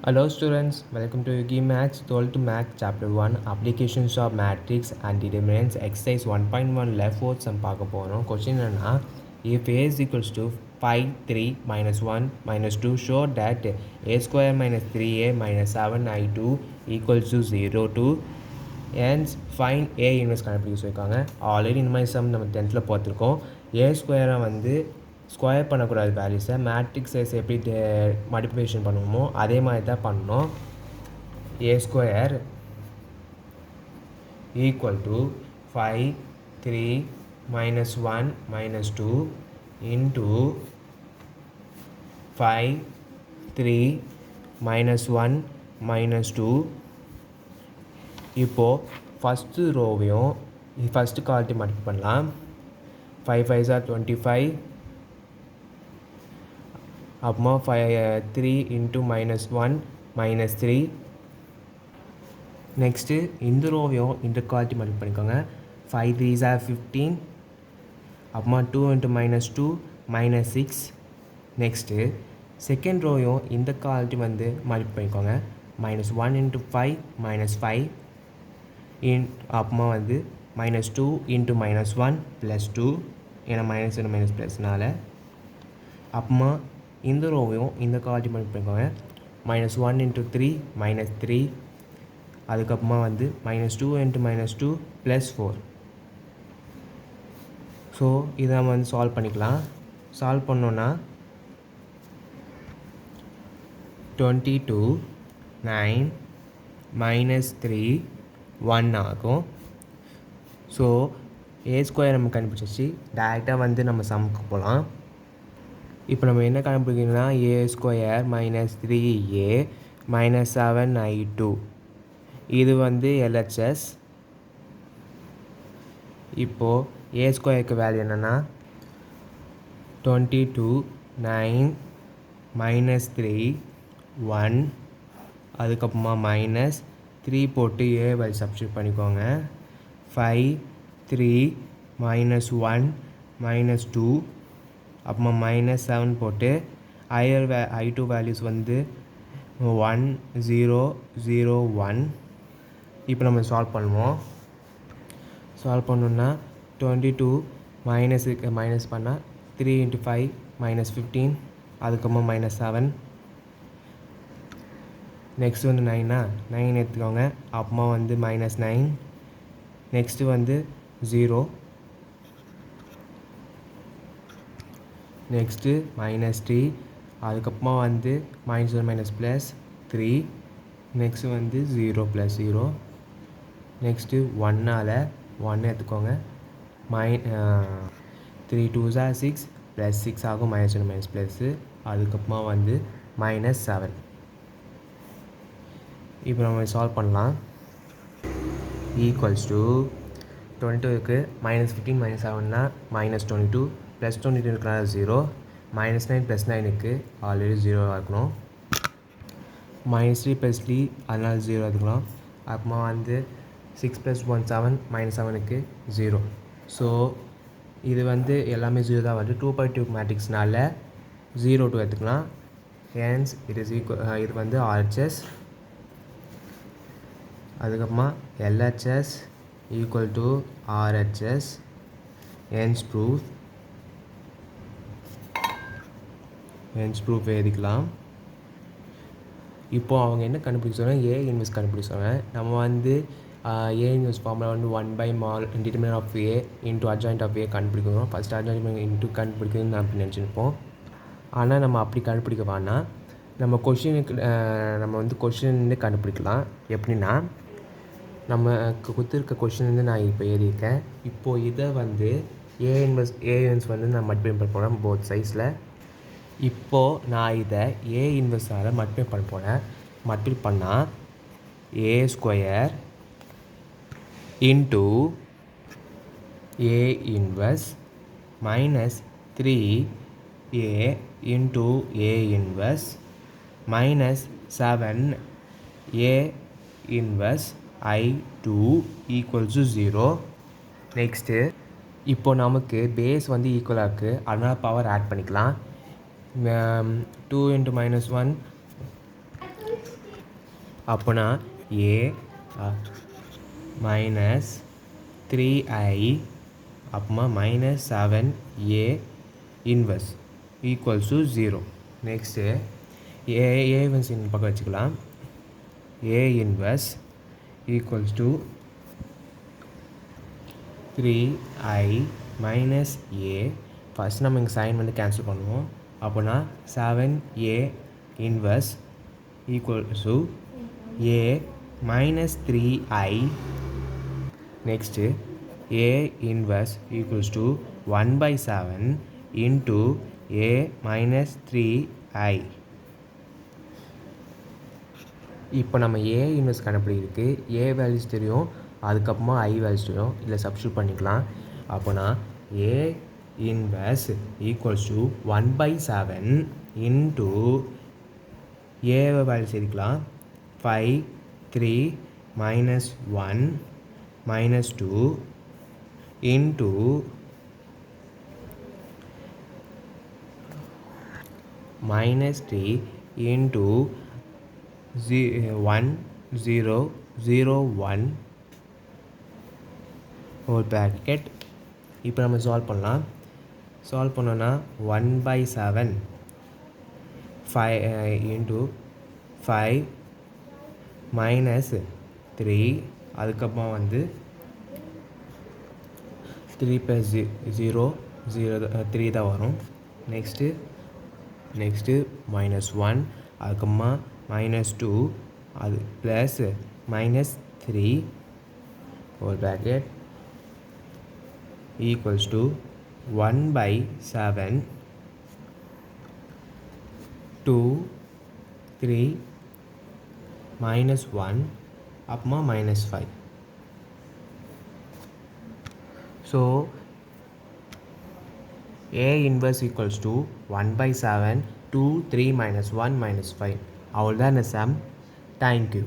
Hello students, welcome to UG Maths 12th Math Chapter 1 Applications of Matrix and Determinants Exercise 1.1 left forth sum பார்க்க போகிறோம். Question என்னன்னா, if a is equals to 5, 3, minus 1, minus 2 show that a square minus 3a minus 7i2 equals to 0 to hence find a inverse கண்டுபிடிக்க சொல்லியிருக்காங்க. Already இந்த மாதிரி some நம்ம 10th பார்த்துருக்கோம். a ஸ்கொயரை வந்து ஸ்கொயர் பண்ணக்கூடாது வேல்யூஸை மேட்ரிக்ஸ் சைஸ் எப்படி மல்டிப்ளிகேஷன் பண்ணுவோமோ அதே மாதிரி தான் பண்ணணும். ஏ square equal to 5 3 minus 1 minus 2 into 5 3 minus 1 minus 2. இப்போது ஃபஸ்ட்டு ரோவையும் ஃபஸ்ட்டு காலத்தையும் மல்டிப்ளை பண்ணலாம். 5 5s are 25. அப்புறமா 3 into minus 1 minus 3. நெக்ஸ்ட்டு இந்த ரோவையும் இந்த குவாலிட்டி மல்டிப்ளை பண்ணிக்கோங்க. 5 3s are 15. அப்புறமா 2 into minus 2 minus 6. Next second ரோவையும் இந்த குவாலிட்டி வந்து மல்டிப்ளை பண்ணிக்கோங்க. minus 1 into 5 minus 5. அப்புறமா வந்து minus 2 into minus 1 plus 2. ஏன்னா மைனஸ் into மைனஸ் ப்ளஸ்னால. அப்புறமா இந்த ரோவையும் இந்த குவாலிட்டி மல்டிப்ளை பண்ணிக்கோங்க. minus 1 into 3 minus 3. அதுக்கப்புறமா வந்து minus 2 into minus 2 plus 4. So இதை நம்ம வந்து சால்வ் பண்ணிக்கலாம். சால்வ் பண்ணோன்னா 22 9 minus 3 1 ஆகும். ஸோ ஏ ஸ்கொயர் நம்ம கண்டுபிடிச்சி டேரெக்டாக வந்து நம்ம சம்முக்கு போகலாம். இப்போ நம்ம என்ன கண்டுபிடிக்கணும்னா ஏ square minus 3a minus 7i2 இது வந்து எல்ஹெச்எஸ். இப்போது ஏ ஸ்கொயருக்கு வேல்யூ என்னென்னா 22 9 minus 3 1. அதுக்கப்புறமா மைனஸ் 3 போட்டு ஏ வேல்யூ சப்ஸ்டிட்யூட் பண்ணிக்கோங்க. 5 3 minus 1 minus 2. அப்புறமா மைனஸ் 7 போட்டு I2 வேல்யூஸ் வந்து 1 0 0 1. இப்போ நம்ம சால்வ் பண்ணுவோம். சால்வ் பண்ணோன்னா 22 மைனஸுக்கு மைனஸ் பண்ணால் 3 into 5 minus 15. அதுக்கப்புறமா minus 7. நெக்ஸ்ட்டு வந்து 9 எடுத்துக்கோங்க. அப்புறமா வந்து minus 9. நெக்ஸ்ட்டு வந்து 0. Next minus 3. அதுக்கப்புறமா வந்து minus 1 minus plus 3. நெக்ஸ்ட்டு வந்து 0 plus 0. நெக்ஸ்ட்டு 1ஆல் 1 எடுத்துக்கோங்க. 3 2s are 6 plus 6 ஆகும் minus 1 minus ப்ளஸ்ஸு. அதுக்கப்புறமா வந்து minus 7. இப்போ நம்ம சால்வ் பண்ணலாம். ஈக்குவல்ஸ் டு 22க்கு minus 15 minus 7னா minus 22 ப்ளஸ் 22 இருக்கிறனால 0. minus 9 ப்ளஸ் 9க்கு ஆல்ரெடி 0 இருக்கணும். minus 3 ப்ளஸ் 3 அதனால் 0 எடுத்துக்கலாம். அப்புறமா வந்து 6 ப்ளஸ் 1 7 minus 7க்கு 0. ஸோ இது வந்து எல்லாமே 0 தான் வந்து 2x2 மேட்ரிக்ஸ்னால 0 2 எடுத்துக்கலாம். ஹென்ஸ் இட் இஸ் இது வந்து RHS. அதுக்கப்புறமா LHS equal to RHS. Hence proof எழுதிக்கலாம். இப்போது அவங்க என்ன கண்டுபிடிக்க சொன்னால் ஏ இன்வெர்ஸ் கண்டுபிடிக்க சொன்னாங்க. நம்ம வந்து ஏ இன்வெர்ஸ் ஃபார்முலா வந்து 1/mod determinant of a into adjoint of a கண்டுபிடிக்கணும். ஃபஸ்ட் அட்ஜாயிண்ட் இன்ட்டு கண்டுபிடிக்கணும்னு நான் அப்படி நினச்சிருப்போம். ஆனால் நம்ம அப்படி கண்டுபிடிக்க வேணாம். நம்ம கொஷினுக்கு நம்ம வந்து கொஷின்லேருந்து கண்டுபிடிக்கலாம். எப்படின்னா நமக்கு கொடுத்துருக்க கொஷின்லேருந்து நான் இப்போ எழுதியிருக்கேன். இப்போது இதை வந்து ஏ இன்வெர்ஸ் வந்து நான் மல்டிப்ளை பண்ண போகிறேன் போத் சைஸில். இப்போது நான் இதை ஏ இன்வெர்ஸால் மல்டிப்ளை பண்ண போகிறேன். மல்டிப்ளை பண்ணால் a square into a inverse minus 3a into a inverse minus 7a inverse I2 equals to 0. Next இப்போது நமக்கு பேஸ் வந்து ஈக்குவலாக இருக்குது. அதனால் பவர் ஆட் பண்ணிக்கலாம். 2 into minus 1 அப்போனா ஏ மைனஸ் 3i அப்புறமா minus 7a inverse equals to 0. Next A inverse இந்த பக்கம் வச்சுக்கலாம். ஏ inverse equals to 3i minus A. First நம்ம இங்கே சைன் வந்து கேன்சல் பண்ணுவோம். அப்போனா 7a inverse equals to a minus 3i. Next a inverse equals to 1/7 into a minus 3i. இப்போ நம்ம a இன்வெர்ஸ் கண்டுபிடிக்கிறதுக்கு a வேல்யூஸ் தெரியும், அதுக்கப்புறமா i வேல்யூஸ் தெரியும். இதில் சப்ஸ்டியூட் பண்ணிக்கலாம். அப்போனா a inverse equals to 1/7 into a values எடுக்கலாம். 5 3 minus 1 minus 2 into minus 3 into 1 0 0 1 whole bracket. இப்போ நம்ம சால்வ் பண்ணலாம். சால்வ் பண்ணோன்னா 1/7 5 into 5 மைனஸ் 3, அதுக்கப்புறம் வந்து 3 + 0 0 3 தான் வரும். நெக்ஸ்ட்டு மைனஸ் 1, அதுக்கப்புறமா மைனஸ் 2, அது plus minus 3 whole bracket equals to 1/7 2 3 minus 1 அப்புறமா minus 5. So a inverse equals to 1/7 2 3 minus 1 minus 5. அவ்வளோதான் இந்த சம். தேங்க்யூ.